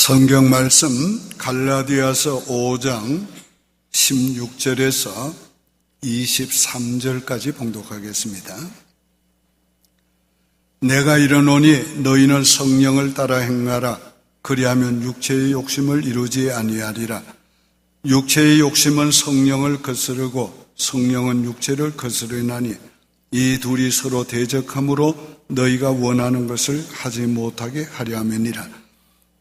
성경 말씀 갈라디아서 5장 16절에서 23절까지 봉독하겠습니다. 내가 이르노니 너희는 성령을 따라 행하라. 그리하면 육체의 욕심을 이루지 아니하리라. 육체의 욕심은 성령을 거스르고 성령은 육체를 거스르나니 이 둘이 서로 대적함으로 너희가 원하는 것을 하지 못하게 하려 함이니라.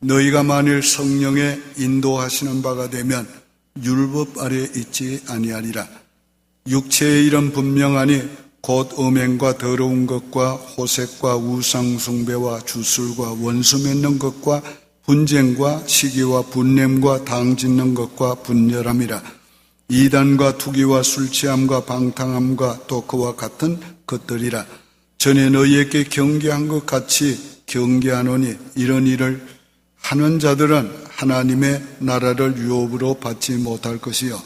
너희가 만일 성령의 인도하시는 바가 되면 율법 아래 있지 아니하리라. 육체의 일은 분명하니 곧 음행과 더러운 것과 호색과 우상 숭배와 주술과 원수 맺는 것과 분쟁과 시기와 분냄과 당 짓는 것과 분열함이라. 이단과 투기와 술취함과 방탕함과 또 그와 같은 것들이라. 전에 너희에게 경계한 것 같이 경계하노니 이런 일을 하는 자들은 하나님의 나라를 유업으로 받지 못할 것이요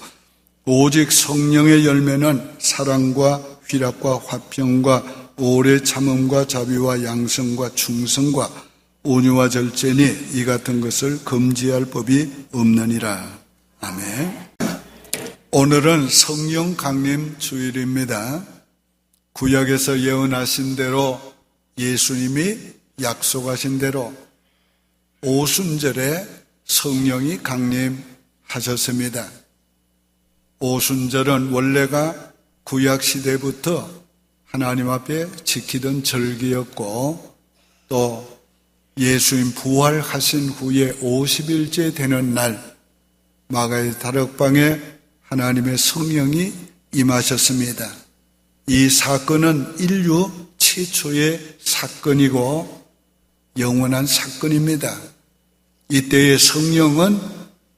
오직 성령의 열매는 사랑과 희락과 화평과 오래 참음과 자비와 양성과 충성과 온유와 절제니 이 같은 것을 금지할 법이 없느니라. 아멘. 오늘은 성령 강림 주일입니다. 구약에서 예언하신 대로 예수님이 약속하신 대로 오순절에 성령이 강림하셨습니다. 오순절은 원래가 구약시대부터 하나님 앞에 지키던 절기였고 또 예수님 부활하신 후에 50일째 되는 날 마가의 다락방에 하나님의 성령이 임하셨습니다. 이 사건은 인류 최초의 사건이고 영원한 사건입니다. 이때의 성령은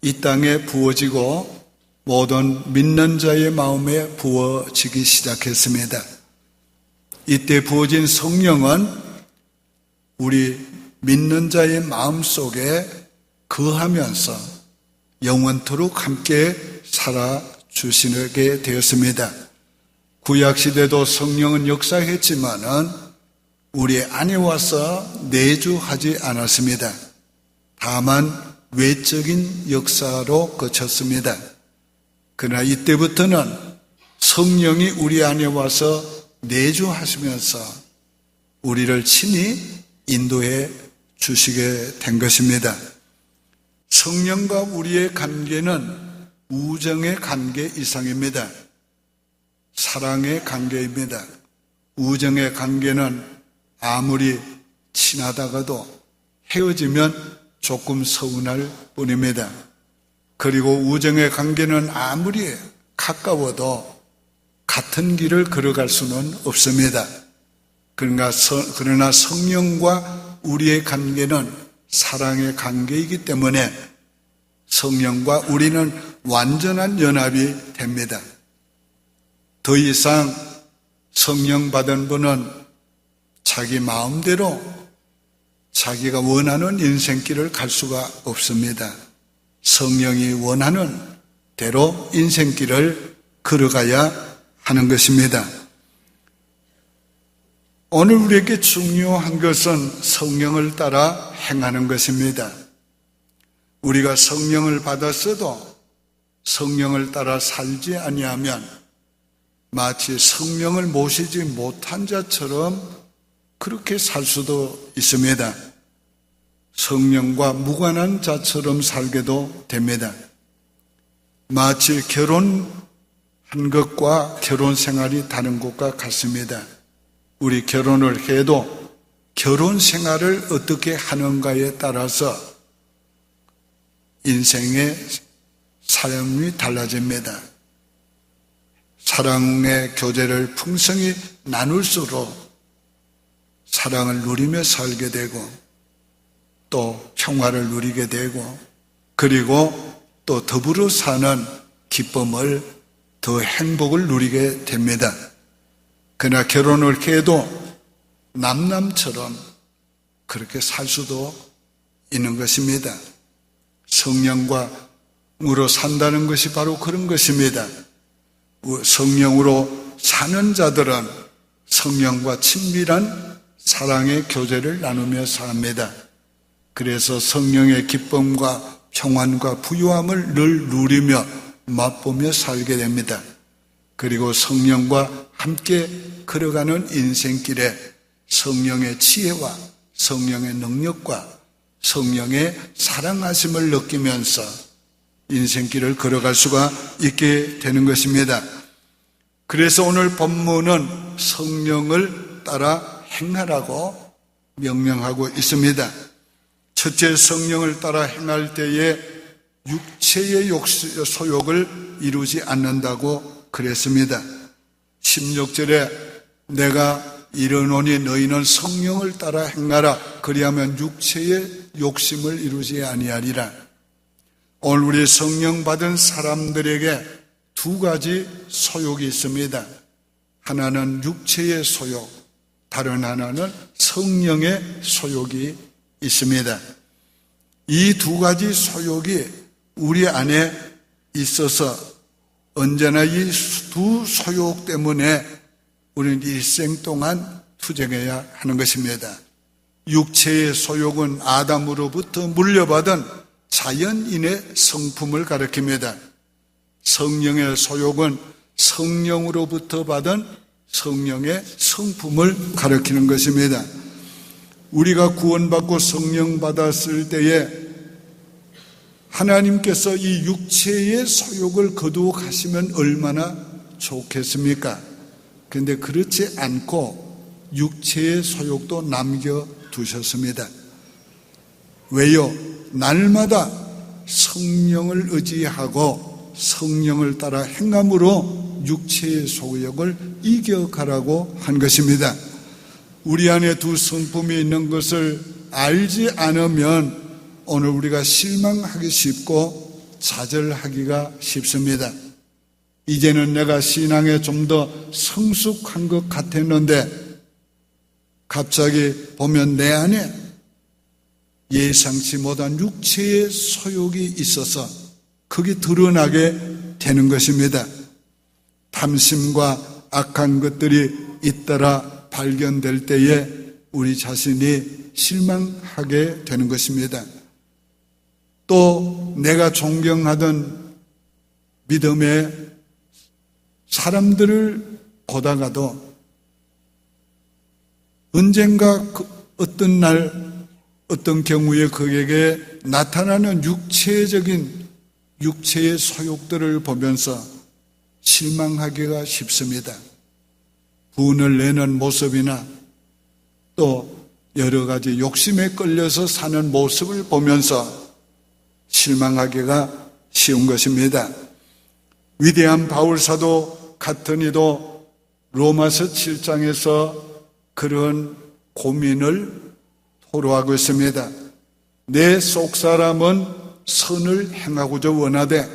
이 땅에 부어지고 모든 믿는 자의 마음에 부어지기 시작했습니다. 이때 부어진 성령은 우리 믿는 자의 마음속에 거하면서 영원토록 함께 살아주시게 되었습니다. 구약시대도 성령은 역사했지만은 우리 안에 와서 내주하지 않았습니다. 다만 외적인 역사로 그쳤습니다. 그러나 이때부터는 성령이 우리 안에 와서 내주하시면서 우리를 친히 인도해 주시게 된 것입니다. 성령과 우리의 관계는 우정의 관계 이상입니다. 사랑의 관계입니다. 우정의 관계는 아무리 친하다가도 헤어지면 조금 서운할 뿐입니다. 그리고 우정의 관계는 아무리 가까워도 같은 길을 걸어갈 수는 없습니다. 그러나 성령과 우리의 관계는 사랑의 관계이기 때문에 성령과 우리는 완전한 연합이 됩니다. 더 이상 성령 받은 분은 자기 마음대로 자기가 원하는 인생길을 갈 수가 없습니다. 성령이 원하는 대로 인생길을 걸어가야 하는 것입니다. 오늘 우리에게 중요한 것은 성령을 따라 행하는 것입니다. 우리가 성령을 받았어도 성령을 따라 살지 아니하면 마치 성령을 모시지 못한 자처럼 그렇게 살 수도 있습니다. 성령과 무관한 자처럼 살게도 됩니다. 마치 결혼한 것과 결혼 생활이 다른 것과 같습니다. 우리 결혼을 해도 결혼 생활을 어떻게 하는가에 따라서 인생의 삶이 달라집니다. 사랑의 교제를 풍성히 나눌수록 사랑을 누리며 살게 되고 또 평화를 누리게 되고 그리고 또 더불어 사는 기쁨을 더 행복을 누리게 됩니다. 그러나 결혼을 해도 남남처럼 그렇게 살 수도 있는 것입니다. 성령으로 산다는 것이 바로 그런 것입니다. 성령으로 사는 자들은 성령과 친밀한 사랑의 교제를 나누며 삽니다. 그래서 성령의 기쁨과 평안과 부유함을 늘 누리며 맛보며 살게 됩니다. 그리고 성령과 함께 걸어가는 인생길에 성령의 지혜와 성령의 능력과 성령의 사랑하심을 느끼면서 인생길을 걸어갈 수가 있게 되는 것입니다. 그래서 오늘 본문은 성령을 따라 행하라고 명령하고 있습니다. 첫째, 성령을 따라 행할 때에 육체의 소욕을 이루지 않는다고 그랬습니다. 16절에 내가 이르노니 너희는 성령을 따라 행하라. 그리하면 육체의 욕심을 이루지 아니하리라. 오늘 우리 성령 받은 사람들에게 두 가지 소욕이 있습니다. 하나는 육체의 소욕, 다른 하나는 성령의 소욕이 있습니다. 이 두 가지 소욕이 우리 안에 있어서 언제나 이 두 소욕 때문에 우리는 일생 동안 투쟁해야 하는 것입니다. 육체의 소욕은 아담으로부터 물려받은 자연인의 성품을 가리킵니다. 성령의 소욕은 성령으로부터 받은 성령의 성품을 가리키는 것입니다. 우리가 구원받고 성령 받았을 때에 하나님께서 이 육체의 소욕을 거두어 가시면 얼마나 좋겠습니까? 그런데 그렇지 않고 육체의 소욕도 남겨두셨습니다. 왜요? 날마다 성령을 의지하고 성령을 따라 행함으로 육체의 소욕을 이겨가라고 한 것입니다. 우리 안에 두 성품이 있는 것을 알지 않으면 오늘 우리가 실망하기 쉽고 좌절하기가 쉽습니다. 이제는 내가 신앙에 좀 더 성숙한 것 같았는데 갑자기 보면 내 안에 예상치 못한 육체의 소욕이 있어서 그게 드러나게 되는 것입니다. 탐심과 악한 것들이 잇따라 발견될 때에 우리 자신이 실망하게 되는 것입니다. 또 내가 존경하던 믿음의 사람들을 보다가도 언젠가 어떤 날 어떤 경우에 그에게 나타나는 육체의 소욕들을 보면서 실망하기가 쉽습니다. 분을 내는 모습이나 또 여러 가지 욕심에 끌려서 사는 모습을 보면서 실망하기가 쉬운 것입니다. 위대한 바울사도 같은 이도 로마서 7장에서 그런 고민을 토로하고 있습니다. 내 속사람은 선을 행하고자 원하되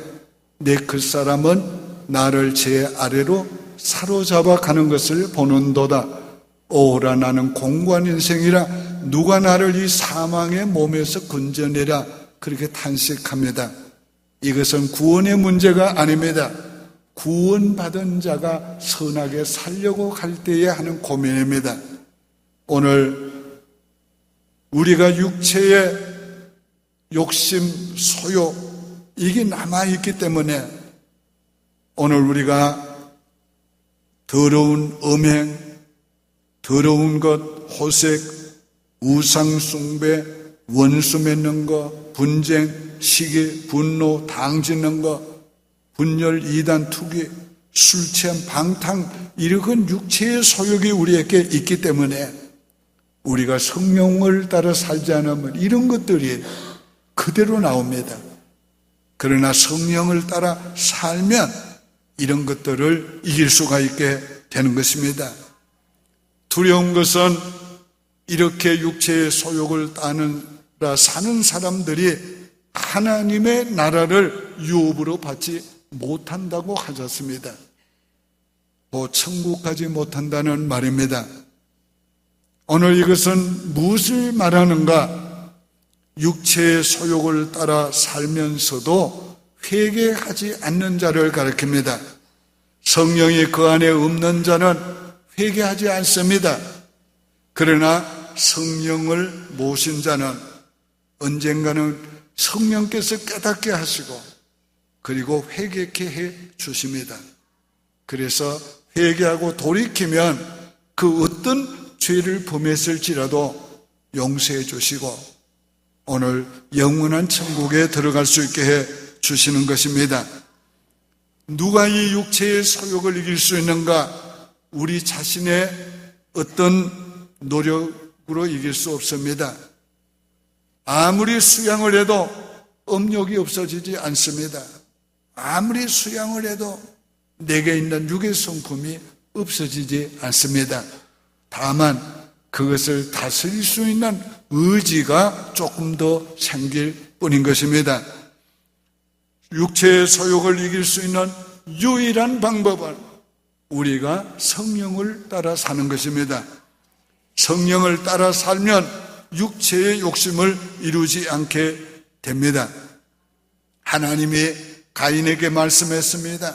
내 겉사람은 나를 제 아래로 사로잡아 가는 것을 보는도다. 오라 나는 공고한 인생이라 누가 나를 이 사망의 몸에서 건져내라. 그렇게 탄식합니다. 이것은 구원의 문제가 아닙니다. 구원받은 자가 선하게 살려고 할 때에 하는 고민입니다. 오늘 우리가 육체의 욕심, 소욕 이게 남아있기 때문에 오늘 우리가 더러운 음행, 더러운 것, 호색, 우상숭배, 원수 맺는 것, 분쟁, 시기, 분노, 당짓는 것, 분열, 이단, 투기, 술 취한, 방탕 이런 육체의 소욕이 우리에게 있기 때문에 우리가 성령을 따라 살지 않으면 이런 것들이 그대로 나옵니다. 그러나 성령을 따라 살면 이런 것들을 이길 수가 있게 되는 것입니다. 두려운 것은 이렇게 육체의 소욕을 따라 사는 사람들이 하나님의 나라를 유업으로 받지 못한다고 하셨습니다. 천국 가지 못한다는 말입니다. 오늘 이것은 무엇을 말하는가? 육체의 소욕을 따라 살면서도 회개하지 않는 자를 가리킵니다. 성령이 그 안에 없는 자는 회개하지 않습니다. 그러나 성령을 모신 자는 언젠가는 성령께서 깨닫게 하시고 그리고 회개케 해 주십니다. 그래서 회개하고 돌이키면 그 어떤 죄를 범했을지라도 용서해 주시고 오늘 영원한 천국에 들어갈 수 있게 해 주시는 것입니다. 누가 이 육체의 소욕을 이길 수 있는가? 우리 자신의 어떤 노력으로 이길 수 없습니다. 아무리 수양을 해도 음욕이 없어지지 않습니다. 아무리 수양을 해도 내게 있는 육의 성품이 없어지지 않습니다. 다만 그것을 다스릴 수 있는 의지가 조금 더 생길 뿐인 것입니다. 육체의 소욕을 이길 수 있는 유일한 방법은 우리가 성령을 따라 사는 것입니다. 성령을 따라 살면 육체의 욕심을 이루지 않게 됩니다. 하나님이 가인에게 말씀했습니다.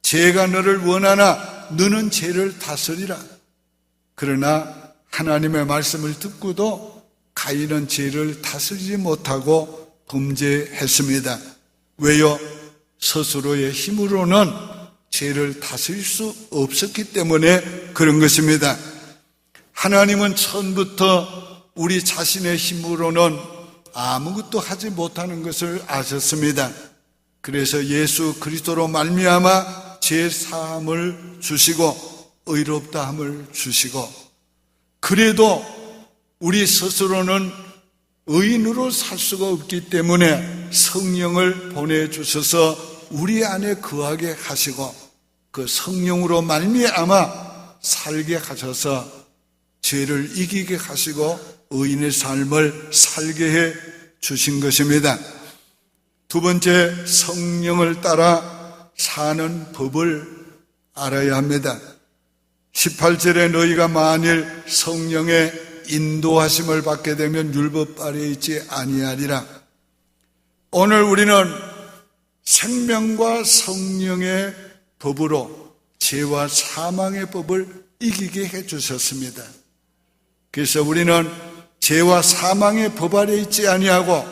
죄가 너를 원하나 너는 죄를 다스리라. 그러나 하나님의 말씀을 듣고도 가인은 죄를 다스리지 못하고 범죄했습니다. 왜요? 스스로의 힘으로는 죄를 다스릴 수 없었기 때문에 그런 것입니다. 하나님은 처음부터 우리 자신의 힘으로는 아무것도 하지 못하는 것을 아셨습니다. 그래서 예수 그리스도로 말미암아 죄 사함을 주시고 의롭다함을 주시고, 그래도 우리 스스로는 의인으로 살 수가 없기 때문에 성령을 보내주셔서 우리 안에 거하게 하시고 그 성령으로 말미암아 살게 하셔서 죄를 이기게 하시고 의인의 삶을 살게 해 주신 것입니다. 두 번째, 성령을 따라 사는 법을 알아야 합니다. 18절에 너희가 만일 성령의 인도하심을 받게 되면 율법 아래에 있지 아니하리라. 오늘 우리는 생명과 성령의 법으로 죄와 사망의 법을 이기게 해 주셨습니다. 그래서 우리는 죄와 사망의 법 아래 있지 아니하고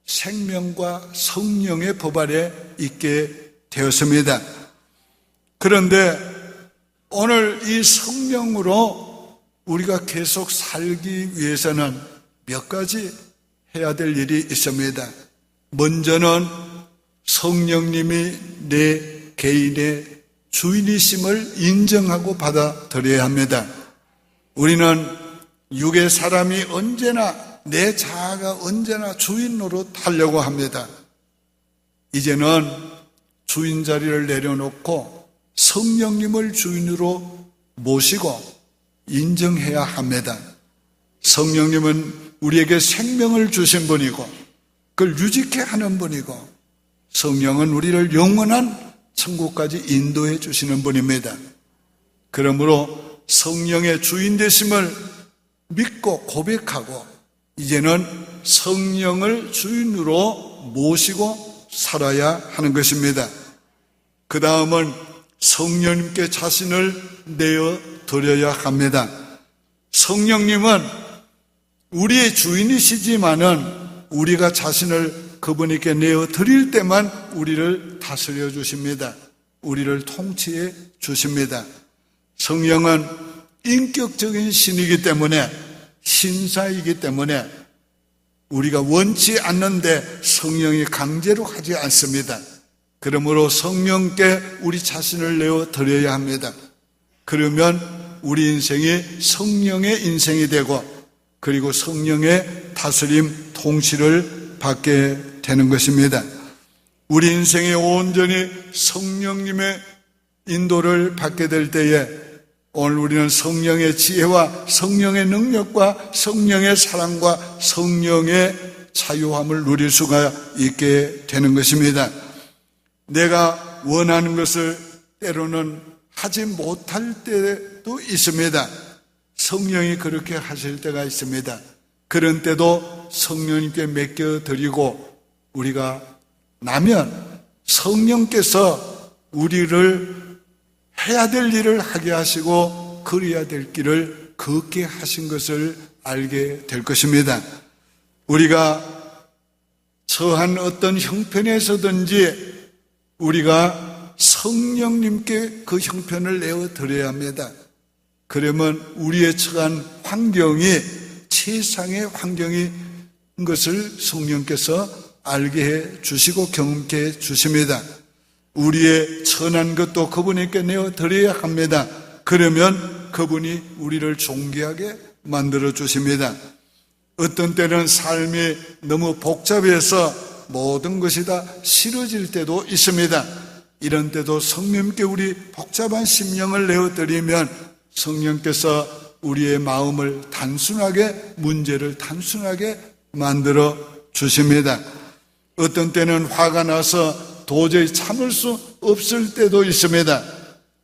생명과 성령의 법 아래 있게 되었습니다. 그런데 오늘 이 성령으로 우리가 계속 살기 위해서는 몇 가지 해야 될 일이 있습니다. 먼저는 성령님이 내 개인의 주인이심을 인정하고 받아들여야 합니다. 우리는 육의 사람이 언제나 내 자아가 언제나 주인 노릇하려고 합니다. 이제는 주인 자리를 내려놓고 성령님을 주인으로 모시고 인정해야 합니다. 성령님은 우리에게 생명을 주신 분이고 그걸 유지케 하는 분이고 성령은 우리를 영원한 천국까지 인도해 주시는 분입니다. 그러므로 성령의 주인 되심을 믿고 고백하고 이제는 성령을 주인으로 모시고 살아야 하는 것입니다. 그 다음은 성령님께 자신을 내어 드려야 합니다. 성령님은 우리의 주인이시지만은 우리가 자신을 그분에게 내어 드릴 때만 우리를 다스려 주십니다. 우리를 통치해 주십니다. 성령은 인격적인 신이기 때문에 신사이기 때문에 우리가 원치 않는데 성령이 강제로 하지 않습니다. 그러므로 성령께 우리 자신을 내어 드려야 합니다. 그러면 우리 인생이 성령의 인생이 되고 그리고 성령의 다스림, 통치를 받게 되는 것입니다. 우리 인생이 온전히 성령님의 인도를 받게 될 때에 오늘 우리는 성령의 지혜와 성령의 능력과 성령의 사랑과 성령의 자유함을 누릴 수가 있게 되는 것입니다. 내가 원하는 것을 때로는 하지 못할 때도 있습니다. 성령이 그렇게 하실 때가 있습니다. 그런 때도 성령님께 맡겨드리고 우리가 나면 성령께서 우리를 해야 될 일을 하게 하시고 걸어야 될 길을 걷게 하신 것을 알게 될 것입니다. 우리가 처한 어떤 형편에서든지 우리가 성령님께 그 형편을 내어드려야 합니다. 그러면 우리의 처한 환경이 최상의 환경인 것을 성령께서 알게 해 주시고 경험케 해 주십니다. 우리의 천한 것도 그분에게 내어드려야 합니다. 그러면 그분이 우리를 존귀하게 만들어 주십니다. 어떤 때는 삶이 너무 복잡해서 모든 것이 다 싫어질 때도 있습니다. 이런 때도 성령께 우리 복잡한 심령을 내어드리면 성령께서 우리의 마음을 단순하게, 문제를 단순하게 만들어 주십니다. 어떤 때는 화가 나서 도저히 참을 수 없을 때도 있습니다.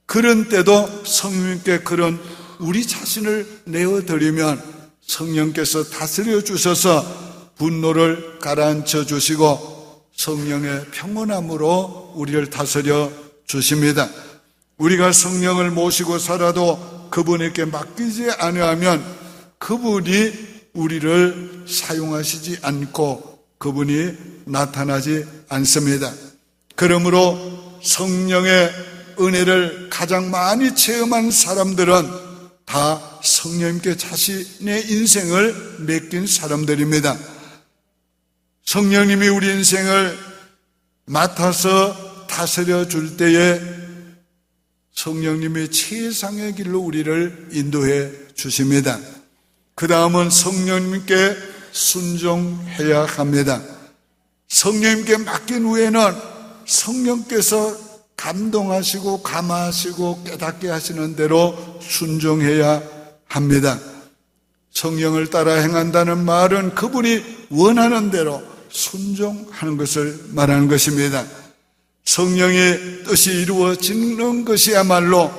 그런 때도 성령께 그런 우리 자신을 내어드리면 성령께서 다스려 주셔서 분노를 가라앉혀 주시고 성령의 평온함으로 우리를 다스려 주십니다. 우리가 성령을 모시고 살아도 그분에게 맡기지 아니하면 그분이 우리를 사용하시지 않고 그분이 나타나지 않습니다. 그러므로 성령의 은혜를 가장 많이 체험한 사람들은 다 성령님께 자신의 인생을 맡긴 사람들입니다. 성령님이 우리 인생을 맡아서 다스려 줄 때에 성령님이 최상의 길로 우리를 인도해 주십니다. 그 다음은 성령님께 순종해야 합니다. 성령님께 맡긴 후에는 성령께서 감동하시고 감화하시고 깨닫게 하시는 대로 순종해야 합니다. 성령을 따라 행한다는 말은 그분이 원하는 대로 순종하는 것을 말하는 것입니다. 성령의 뜻이 이루어지는 것이야말로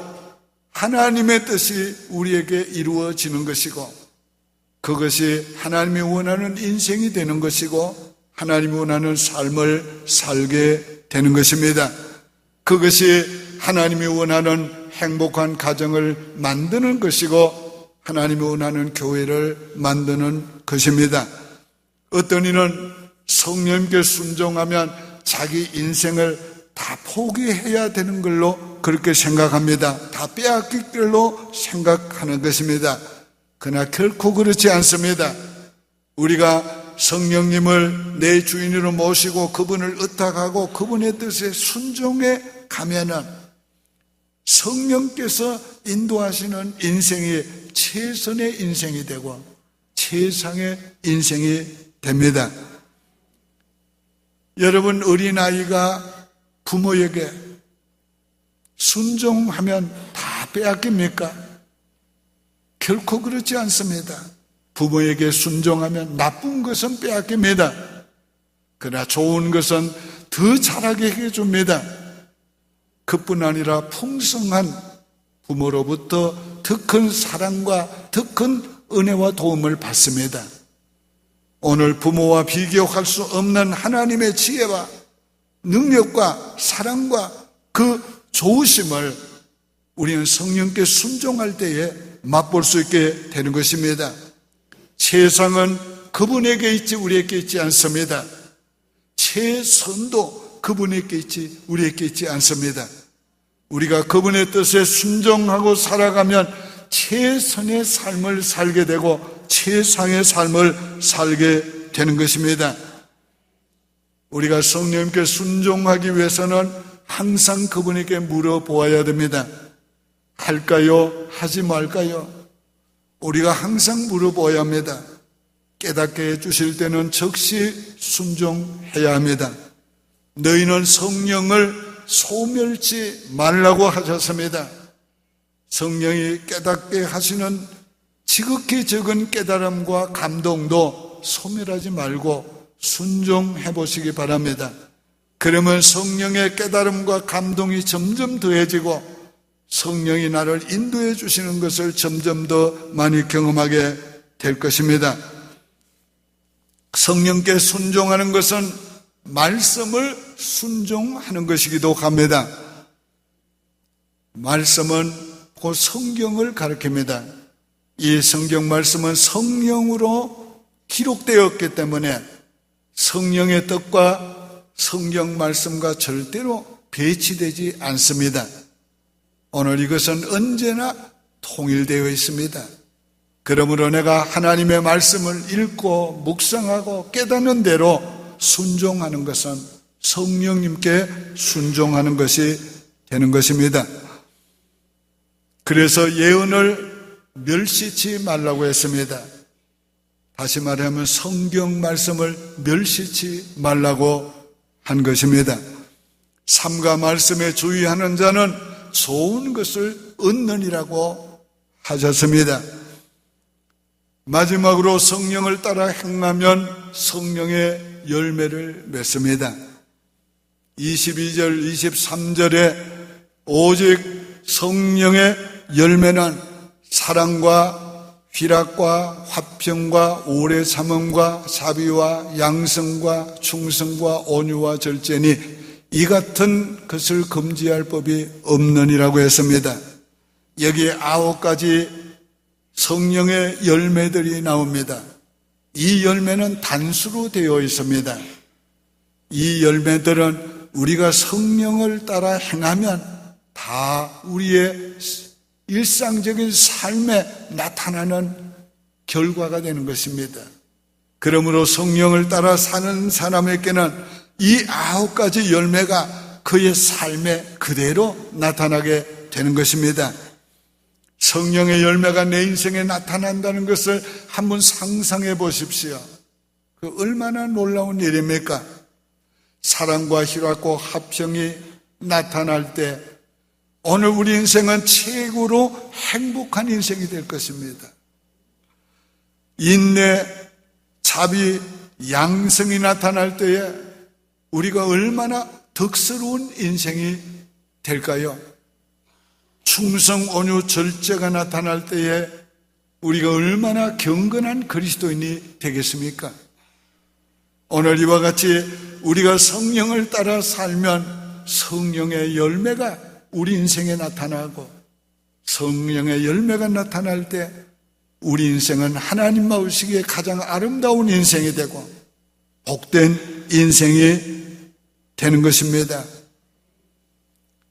하나님의 뜻이 우리에게 이루어지는 것이고 그것이 하나님이 원하는 인생이 되는 것이고 하나님이 원하는 삶을 살게 되는 것입니다. 그것이 하나님이 원하는 행복한 가정을 만드는 것이고 하나님이 원하는 교회를 만드는 것입니다. 어떤 이는 성령님께 순종하면 자기 인생을 다 포기해야 되는 걸로 그렇게 생각합니다. 다 빼앗길 걸로 생각하는 것입니다. 그러나 결코 그렇지 않습니다. 우리가 성령님을 내 주인으로 모시고 그분을 의탁하고 그분의 뜻에 순종해 가면은 성령께서 인도하시는 인생이 최선의 인생이 되고 최상의 인생이 됩니다. 여러분, 어린아이가 부모에게 순종하면 다 빼앗깁니까? 결코 그렇지 않습니다. 부모에게 순종하면 나쁜 것은 빼앗깁니다. 그러나 좋은 것은 더 잘하게 해줍니다. 그뿐 아니라 풍성한 부모로부터 더 큰 사랑과 더 큰 은혜와 도움을 받습니다. 오늘 부모와 비교할 수 없는 하나님의 지혜와 능력과 사랑과 그 좋으심을 우리는 성령께 순종할 때에 맛볼 수 있게 되는 것입니다. 세상은 그분에게 있지 우리에게 있지 않습니다. 최선도 그분에게 있지 우리에게 있지 않습니다. 우리가 그분의 뜻에 순종하고 살아가면 최선의 삶을 살게 되고 최상의 삶을 살게 되는 것입니다. 우리가 성령님께 순종하기 위해서는 항상 그분에게 물어보아야 됩니다. 할까요? 하지 말까요? 우리가 항상 물어보아야 합니다. 깨닫게 해주실 때는 즉시 순종해야 합니다. 너희는 성령을 소멸치 말라고 하셨습니다. 성령이 깨닫게 하시는 지극히 적은 깨달음과 감동도 소멸하지 말고 순종해 보시기 바랍니다. 그러면 성령의 깨달음과 감동이 점점 더해지고 성령이 나를 인도해 주시는 것을 점점 더 많이 경험하게 될 것입니다. 성령께 순종하는 것은 말씀을 순종하는 것이기도 합니다. 말씀은 그 성경을 가리킵니다. 이 성경 말씀은 성령으로 기록되었기 때문에 성령의 뜻과 성경 말씀과 절대로 배치되지 않습니다. 오늘 이것은 언제나 통일되어 있습니다. 그러므로 내가 하나님의 말씀을 읽고 묵상하고 깨닫는 대로 순종하는 것은 성령님께 순종하는 것이 되는 것입니다. 그래서 예언을 멸시치 말라고 했습니다. 다시 말하면 성경 말씀을 멸시치 말라고 한 것입니다. 삼가 말씀에 주의하는 자는 좋은 것을 얻느니라고 하셨습니다. 마지막으로 성령을 따라 행하면 성령의 열매를 맺습니다. 22절, 23절에 오직 성령의 열매는 사랑과 희락과 화평과 오래 참음과 자비와 양성과 충성과 온유와 절제니 이 같은 것을 금지할 법이 없느니라고 했습니다. 여기 9가지 성령의 열매들이 나옵니다. 이 열매는 단수로 되어 있습니다. 이 열매들은 우리가 성령을 따라 행하면 다 우리의 일상적인 삶에 나타나는 결과가 되는 것입니다. 그러므로 성령을 따라 사는 사람에게는 이 9가지 열매가 그의 삶에 그대로 나타나게 되는 것입니다. 성령의 열매가 내 인생에 나타난다는 것을 한번 상상해 보십시오. 그 얼마나 놀라운 일입니까? 사랑과 희락과 화평이 나타날 때 오늘 우리 인생은 최고로 행복한 인생이 될 것입니다. 인내, 자비, 양성이 나타날 때에 우리가 얼마나 덕스러운 인생이 될까요? 충성, 온유, 절제가 나타날 때에 우리가 얼마나 경건한 그리스도인이 되겠습니까? 오늘 이와 같이 우리가 성령을 따라 살면 성령의 열매가 우리 인생에 나타나고 성령의 열매가 나타날 때 우리 인생은 하나님 보시기에 가장 아름다운 인생이 되고 복된 인생이 되는 것입니다.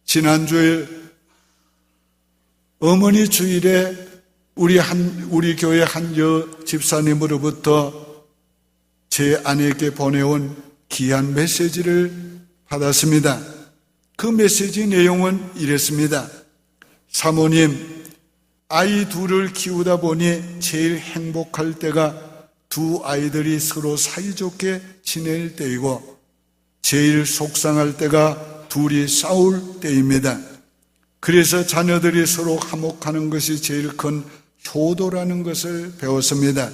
지난주에 어머니 주일에 우리 교회 한 집사님으로부터 제 아내에게 보내온 귀한 메시지를 받았습니다. 그 메시지 내용은 이랬습니다. 사모님, 아이 둘을 키우다 보니 제일 행복할 때가 두 아이들이 서로 사이좋게 지낼 때이고 제일 속상할 때가 둘이 싸울 때입니다. 그래서 자녀들이 서로 화목하는 것이 제일 큰 효도라는 것을 배웠습니다.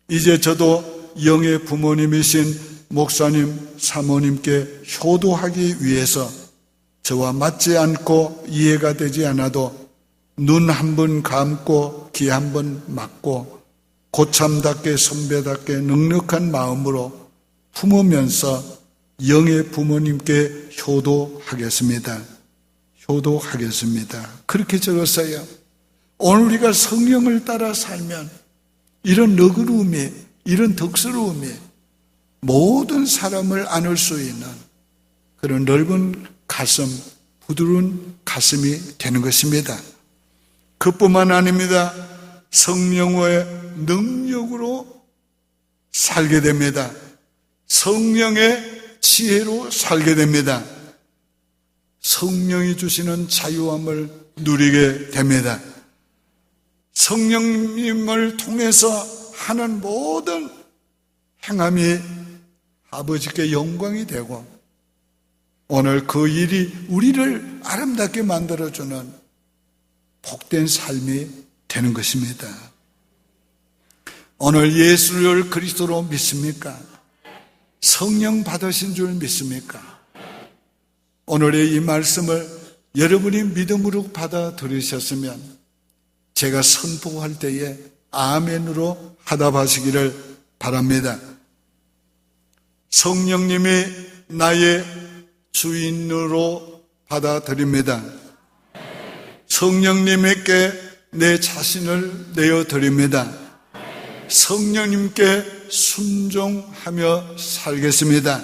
이제 저도 영의 부모님이신 목사님, 사모님께 효도하기 위해서 저와 맞지 않고 이해가 되지 않아도 눈 한 번 감고 귀 한 번 막고 고참답게 선배답게 넉넉한 마음으로 품으면서 영의 부모님께 효도하겠습니다. 효도하겠습니다. 그렇게 적었어요. 오늘 우리가 성령을 따라 살면 이런 너그러움이, 이런 덕스러움이 모든 사람을 안을 수 있는 그런 넓은 가슴, 부드러운 가슴이 되는 것입니다. 그뿐만 아닙니다. 성령의 능력으로 살게 됩니다. 성령의 지혜로 살게 됩니다. 성령이 주시는 자유함을 누리게 됩니다. 성령님을 통해서 하는 모든 행함이 아버지께 영광이 되고 오늘 그 일이 우리를 아름답게 만들어주는 복된 삶이 되는 것입니다. 오늘 예수를 그리스도로 믿습니까? 성령 받으신 줄 믿습니까? 오늘의 이 말씀을 여러분이 믿음으로 받아들이셨으면 제가 선포할 때에 아멘으로 하답하시기를 바랍니다. 성령님이 나의 주인으로 받아들입니다. 성령님께 내 자신을 내어드립니다. 성령님께 순종하며 살겠습니다.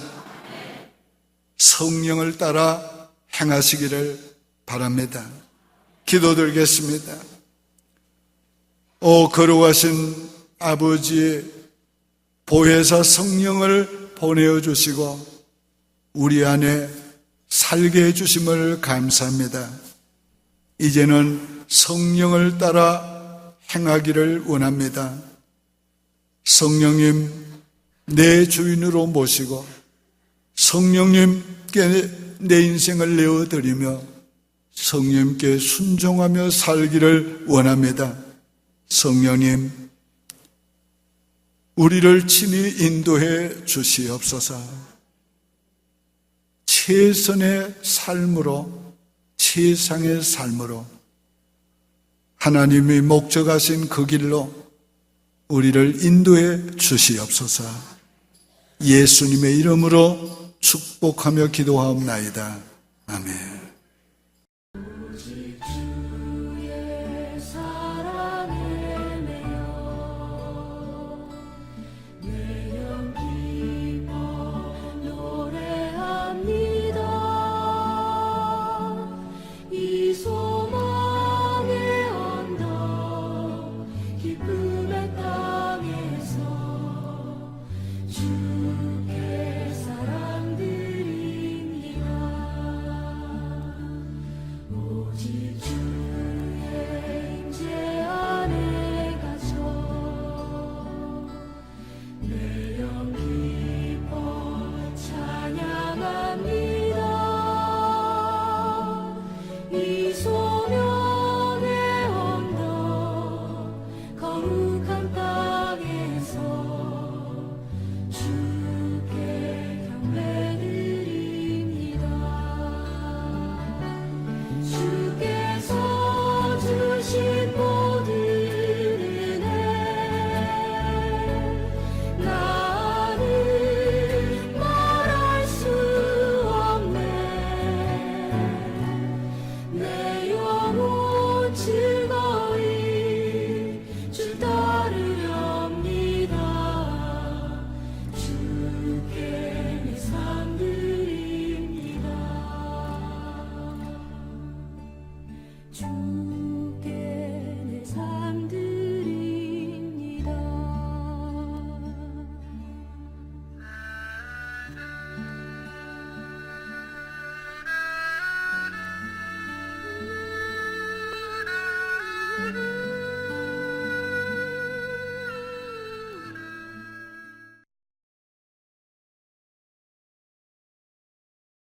성령을 따라 행하시기를 바랍니다. 기도드리겠습니다. 오 거룩하신 아버지, 보혜사 성령을 보내어 주시고 우리 안에 살게 해주심을 감사합니다. 이제는 성령을 따라 행하기를 원합니다. 성령님 내 주인으로 모시고 성령님께 내 인생을 내어드리며 성령님께 순종하며 살기를 원합니다. 성령님, 우리를 친히 인도해 주시옵소서. 최선의 삶으로, 최상의 삶으로 하나님이 목적하신 그 길로 우리를 인도해 주시옵소서. 예수님의 이름으로 축복하며 기도하옵나이다. 아멘.